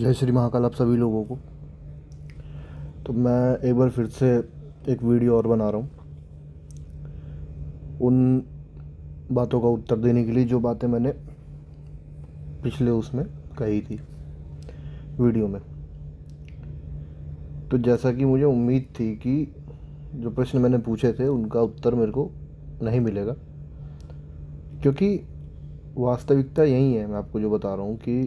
जय श्री महाकाल आप सभी लोगों को। तो मैं एक बार फिर से एक वीडियो और बना रहा हूँ उन बातों का उत्तर देने के लिए जो बातें मैंने पिछले उसमें कही थी वीडियो में। तो जैसा कि मुझे उम्मीद थी कि जो प्रश्न मैंने पूछे थे उनका उत्तर मेरे को नहीं मिलेगा, क्योंकि वास्तविकता यही है। मैं आपको जो बता रहा हूँ कि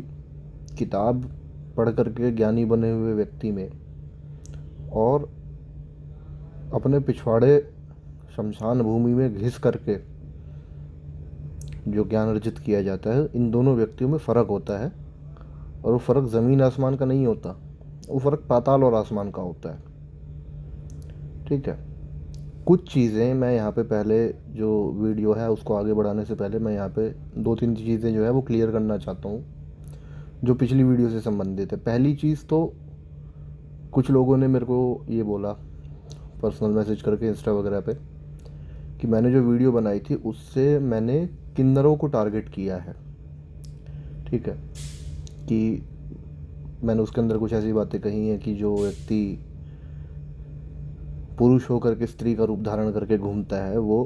किताब पढ़ करके ज्ञानी बने हुए व्यक्ति में और अपने पिछवाड़े शमशान भूमि में घिस करके जो ज्ञान अर्जित किया जाता है, इन दोनों व्यक्तियों में फ़र्क होता है। और वो फ़र्क ज़मीन आसमान का नहीं होता, वो फ़र्क पाताल और आसमान का होता है। ठीक है, कुछ चीज़ें मैं यहाँ पे पहले जो वीडियो है उसको आगे बढ़ाने से पहले मैं यहाँ पे दो तीन चीज़ें जो है वो क्लियर करना चाहता हूँ जो पिछली वीडियो से संबंधित है। पहली चीज़ तो कुछ लोगों ने मेरे को ये बोला पर्सनल मैसेज करके इंस्टा वगैरह पे कि मैंने जो वीडियो बनाई थी उससे मैंने किन्नरों को टारगेट किया है। ठीक है, कि मैंने उसके अंदर कुछ ऐसी बातें कही हैं कि जो व्यक्ति पुरुष होकर के स्त्री का रूप धारण करके घूमता है वो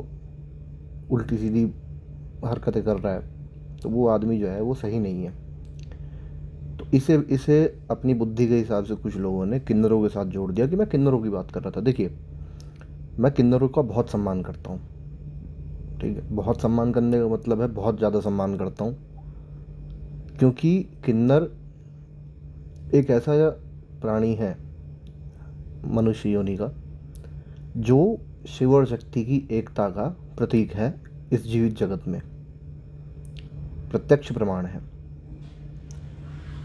उल्टी सीधी हरकतें कर रहा है, तो वो आदमी जो है वो सही नहीं है। तो इसे इसे अपनी बुद्धि के हिसाब से कुछ लोगों ने किन्नरों के साथ जोड़ दिया कि मैं किन्नरों की बात कर रहा था। देखिए, मैं किन्नरों का बहुत सम्मान करता हूँ। ठीक है, बहुत सम्मान करने का मतलब है बहुत ज़्यादा सम्मान करता हूँ, क्योंकि किन्नर एक ऐसा प्राणी है मनुष्य योनि का जो शिव और शक्ति की एकता का प्रतीक है। इस जीवित जगत में प्रत्यक्ष प्रमाण है।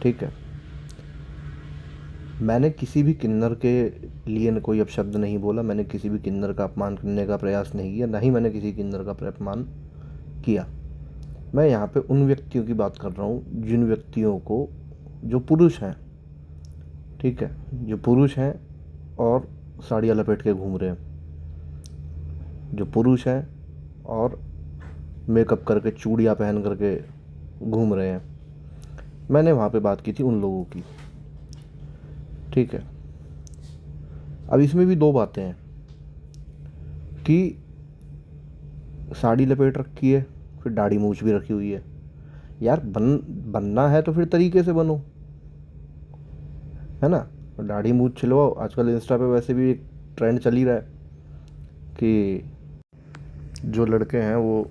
ठीक है, मैंने किसी भी किन्नर के लिए कोई अपशब्द नहीं बोला, मैंने किसी भी किन्नर का अपमान करने का प्रयास नहीं किया, ना ही मैंने किसी किन्नर का अपमान किया। मैं यहाँ पे उन व्यक्तियों की बात कर रहा हूँ जिन व्यक्तियों को जो पुरुष हैं, ठीक है, जो पुरुष हैं और साड़ियाँ लपेट के घूम रहे हैं, जो पुरुष हैं और मेकअप करके चूड़ियाँ पहन करके घूम रहे हैं। मैंने वहाँ पे बात की थी उन लोगों की। ठीक है, अब इसमें भी दो बातें हैं कि साड़ी लपेट रखी है, फिर दाढ़ी मूछ भी रखी हुई है। यार बनना है तो फिर तरीके से बनो, है ना। दाढ़ी मूछ छिलवाओ। आजकल इंस्टा पे वैसे भी एक ट्रेंड चल ही रहा है कि जो लड़के हैं वो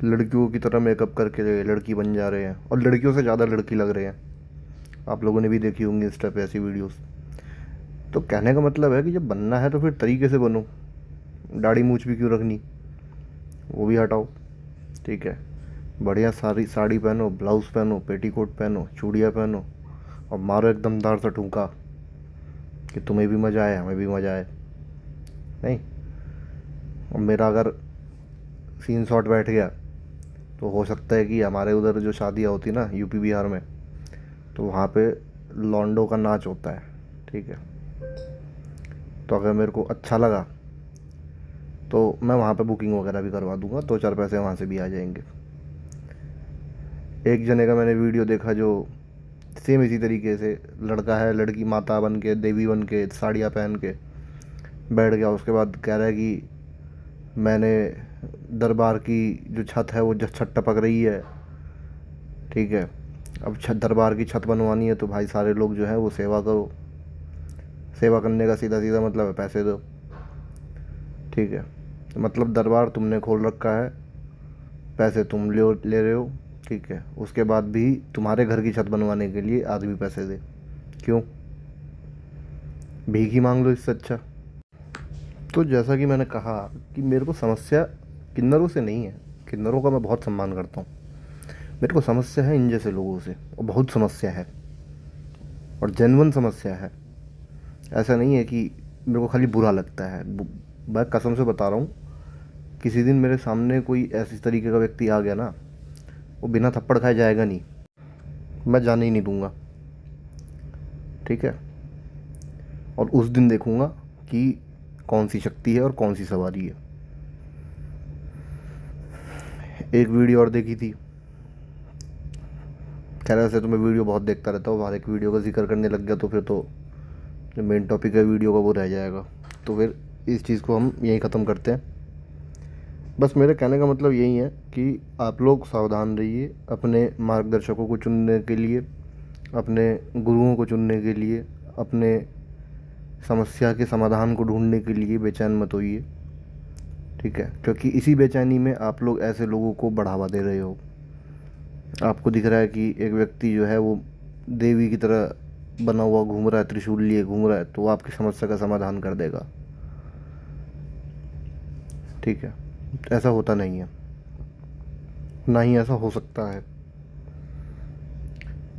लड़कियों की तरह मेकअप करके लड़की बन जा रहे हैं और लड़कियों से ज़्यादा लड़की लग रहे हैं। आप लोगों ने भी देखी होंगी इंस्टा पे ऐसी वीडियोस। तो कहने का मतलब है कि जब बनना है तो फिर तरीके से बनो। दाढ़ी मूछ भी क्यों रखनी, वो भी हटाओ। ठीक है, बढ़िया साड़ी साड़ी पहनो, ब्लाउज़ पहनो, पेटीकोट पहनो, चूड़ियाँ पहनो और मारो एक दमदार सा ठुमका कि तुम्हें भी मज़ा आए हमें भी मज़ा आए। नहीं, और मेरा अगर सीन शॉट बैठ गया तो हो सकता है कि हमारे उधर जो शादियाँ होती ना यूपी बिहार में, तो वहाँ पे लॉन्डो का नाच होता है। ठीक है, तो अगर मेरे को अच्छा लगा तो मैं वहाँ पे बुकिंग वगैरह भी करवा दूंगा, दो चार पैसे वहाँ से भी आ जाएंगे। एक जने का मैंने वीडियो देखा जो सेम इसी तरीके से लड़का है, लड़की माता बन के देवी बन के साड़ियाँ पहन के बैठ गया। उसके बाद कह रहा है कि मैंने दरबार की जो छत है वो छत टपक रही है। ठीक है, अब छत दरबार की छत बनवानी है तो भाई सारे लोग जो है वो सेवा करो। सेवा करने का सीधा सीधा मतलब है पैसे दो। ठीक है, मतलब दरबार तुमने खोल रखा है, पैसे तुम ले रहे हो। ठीक है, उसके बाद भी तुम्हारे घर की छत बनवाने के लिए आदमी पैसे दे। क्यों? भीख ही मांग लो इससे अच्छा। तो जैसा कि मैंने कहा कि मेरे को समस्या किन्नरों से नहीं है, किन्नरों का मैं बहुत सम्मान करता हूँ। मेरे को समस्या है इन जैसे लोगों से, और बहुत समस्या है और जेन्युइन समस्या है। ऐसा नहीं है कि मेरे को खाली बुरा लगता है। मैं कसम से बता रहा हूँ, किसी दिन मेरे सामने कोई ऐसी तरीके का व्यक्ति आ गया ना, वो बिना थप्पड़ खाए जाएगा नहीं, मैं जाने ही नहीं दूंगा। ठीक है, और उस दिन देखूंगा कि कौन सी शक्ति है और कौन सी सवारी है। एक वीडियो और देखी थी खैर वैसे तो मैं वीडियो बहुत देखता रहता हूँ, हर एक वीडियो का जिक्र करने लग गया तो फिर तो जो मेन टॉपिक है वीडियो का वो रह जाएगा। तो फिर इस चीज़ को हम यहीं ख़त्म करते हैं। बस मेरे कहने का मतलब यही है कि आप लोग सावधान रहिए अपने मार्गदर्शकों को चुनने के लिए, अपने गुरुओं को चुनने के लिए, अपने समस्या के समाधान को ढूंढने के लिए बेचैन मत होइए, ठीक है? क्योंकि इसी बेचैनी में आप लोग ऐसे लोगों को बढ़ावा दे रहे हो। आपको दिख रहा है कि एक व्यक्ति जो है वो देवी की तरह बना हुआ घूम रहा है, त्रिशूल लिए घूम रहा है, तो वो आपकी समस्या का समाधान कर देगा, ठीक है? ऐसा होता नहीं है, ना ही ऐसा हो सकता है।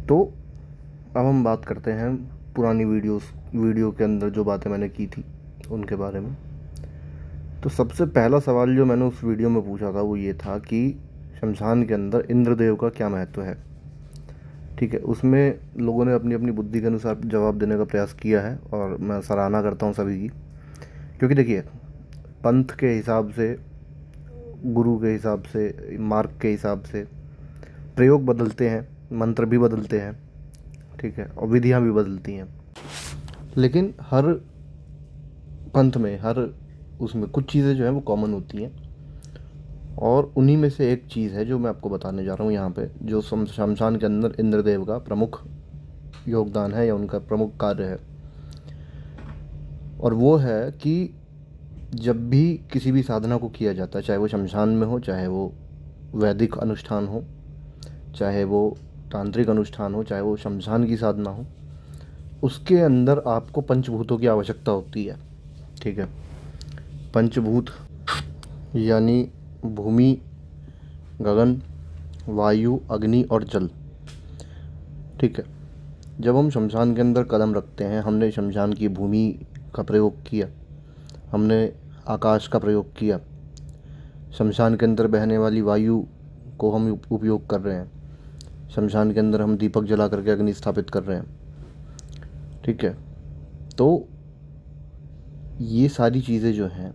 तो अब हम बात करते हैं पुरानी वीडियो के अंदर जो बातें मैंने की थी उनके बारे में। तो सबसे पहला सवाल जो मैंने उस वीडियो में पूछा था वो ये था कि शमशान के अंदर इंद्रदेव का क्या महत्व है, ठीक है? उसमें लोगों ने अपनी अपनी बुद्धि के अनुसार जवाब देने का प्रयास किया है और मैं सराहना करता हूँ सभी की। क्योंकि देखिए, पंथ के हिसाब से, गुरु के हिसाब से, मार्ग के हिसाब से प्रयोग बदलते हैं, मंत्र भी बदलते हैं, ठीक है? और विधियाँ भी बदलती हैं। लेकिन हर पंथ में, हर उसमें कुछ चीज़ें जो हैं वो कॉमन होती हैं, और उन्हीं में से एक चीज़ है जो मैं आपको बताने जा रहा हूँ यहाँ पे, जो शमशान के अंदर इंद्रदेव का प्रमुख योगदान है या उनका प्रमुख कार्य है। और वो है कि जब भी किसी भी साधना को किया जाता है, चाहे वो शमशान में हो, चाहे वो वैदिक अनुष्ठान हो, चाहे वो तांत्रिक अनुष्ठान हो, चाहे वो शमशान की साधना हो, उसके अंदर आपको पंचभूतों की आवश्यकता होती है, ठीक है? पंचभूत यानी भूमि, गगन, वायु, अग्नि और जल, ठीक है? जब हम शमशान के अंदर कदम रखते हैं, हमने शमशान की भूमि का प्रयोग किया, हमने आकाश का प्रयोग किया, शमशान के अंदर बहने वाली वायु को हम उपयोग कर रहे हैं, शमशान के अंदर हम दीपक जला करके अग्नि स्थापित कर रहे हैं, ठीक है? तो ये सारी चीज़ें जो हैं,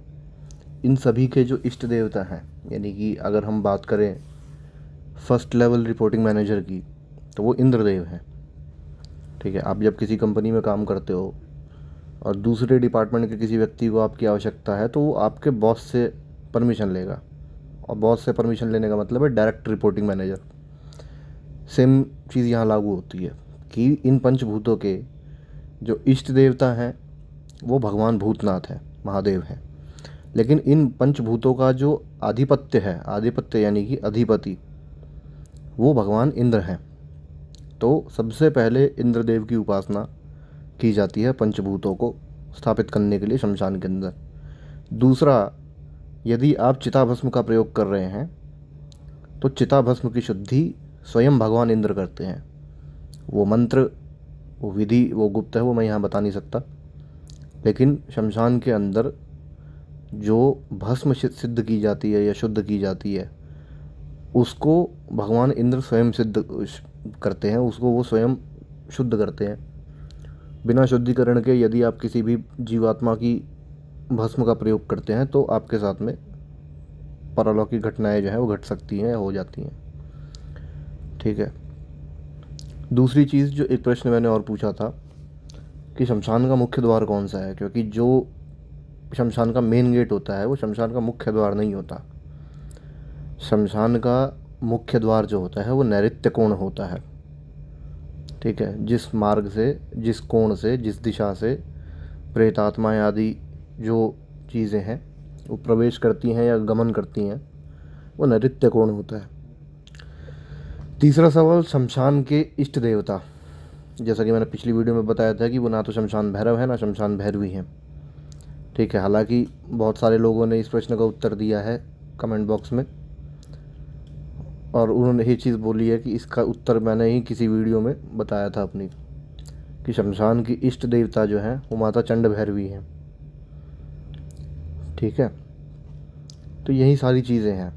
इन सभी के जो इष्ट देवता हैं, यानी कि अगर हम बात करें फर्स्ट लेवल रिपोर्टिंग मैनेजर की, तो वो इंद्रदेव हैं, ठीक है? आप जब किसी कंपनी में काम करते हो और दूसरे डिपार्टमेंट के किसी व्यक्ति को आपकी आवश्यकता है, तो वो आपके बॉस से परमिशन लेगा, और बॉस से परमिशन लेने का मतलब है डायरेक्ट रिपोर्टिंग मैनेजर। सेम चीज़ यहाँ लागू होती है कि इन पंचभूतों के जो इष्ट देवता हैं वो भगवान भूतनाथ हैं, महादेव हैं, लेकिन इन पंचभूतों का जो आधिपत्य है, आधिपत्य यानी कि अधिपति, वो भगवान इंद्र हैं। तो सबसे पहले इंद्रदेव की उपासना की जाती है पंचभूतों को स्थापित करने के लिए शमशान के अंदर। दूसरा, यदि आप चिताभस्म का प्रयोग कर रहे हैं तो चिताभस्म की शुद्धि स्वयं भगवान इंद्र करते हैं। वो मंत्र, वो विधि, वो गुप्त है, वो मैं यहाँ बता नहीं सकता, लेकिन शमशान के अंदर जो भस्म सिद्ध की जाती है या शुद्ध की जाती है, उसको भगवान इंद्र स्वयं सिद्ध करते हैं, उसको वो स्वयं शुद्ध करते हैं। बिना शुद्धिकरण के यदि आप किसी भी जीवात्मा की भस्म का प्रयोग करते हैं तो आपके साथ में पारलौकिक घटनाएं जो हैं वो घट सकती हैं, हो जाती हैं, ठीक है? दूसरी चीज़, जो एक प्रश्न मैंने और पूछा था कि शमशान का मुख्य द्वार कौन सा है, क्योंकि जो शमशान का मेन गेट होता है वो शमशान का मुख्य द्वार नहीं होता। शमशान का मुख्य द्वार जो होता है वो नैऋत्य कोण होता है, ठीक है? जिस मार्ग से, जिस कोण से, जिस दिशा से प्रेतात्माएँ आदि जो चीज़ें हैं वो प्रवेश करती हैं या गमन करती हैं, वो नैऋत्य कोण होता है। तीसरा सवाल, शमशान के इष्ट देवता। जैसा कि मैंने पिछली वीडियो में बताया था कि वो ना तो शमशान भैरव है, ना शमशान भैरवी हैं, ठीक है? हालांकि बहुत सारे लोगों ने इस प्रश्न का उत्तर दिया है कमेंट बॉक्स में, और उन्होंने ये चीज़ बोली है कि इसका उत्तर मैंने ही किसी वीडियो में बताया था अपनी, कि शमशान की इष्ट देवता जो हैं वो माता चंड भैरवी हैं, ठीक है? तो यही सारी चीज़ें हैं।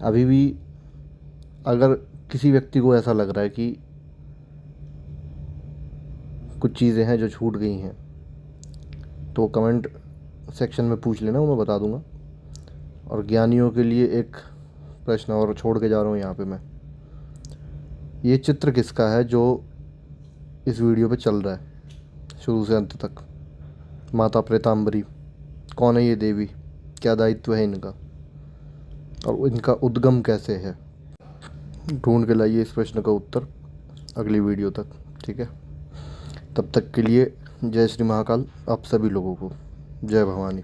अभी भी अगर किसी व्यक्ति को ऐसा लग रहा है कि कुछ चीज़ें हैं जो छूट गई हैं, तो कमेंट सेक्शन में पूछ लेना, वो मैं बता दूंगा। और ज्ञानियों के लिए एक प्रश्न और छोड़ के जा रहा हूँ यहाँ पे मैं। ये चित्र किसका है जो इस वीडियो पे चल रहा है शुरू से अंत तक? माता प्रेताम्बरी। कौन है ये देवी? क्या दायित्व है इनका और इनका उद्गम कैसे है? ढूंढ के लाइए इस प्रश्न का उत्तर अगली वीडियो तक, ठीक है? तब तक के लिए जय श्री महाकाल आप सभी लोगों को। जय भवानी।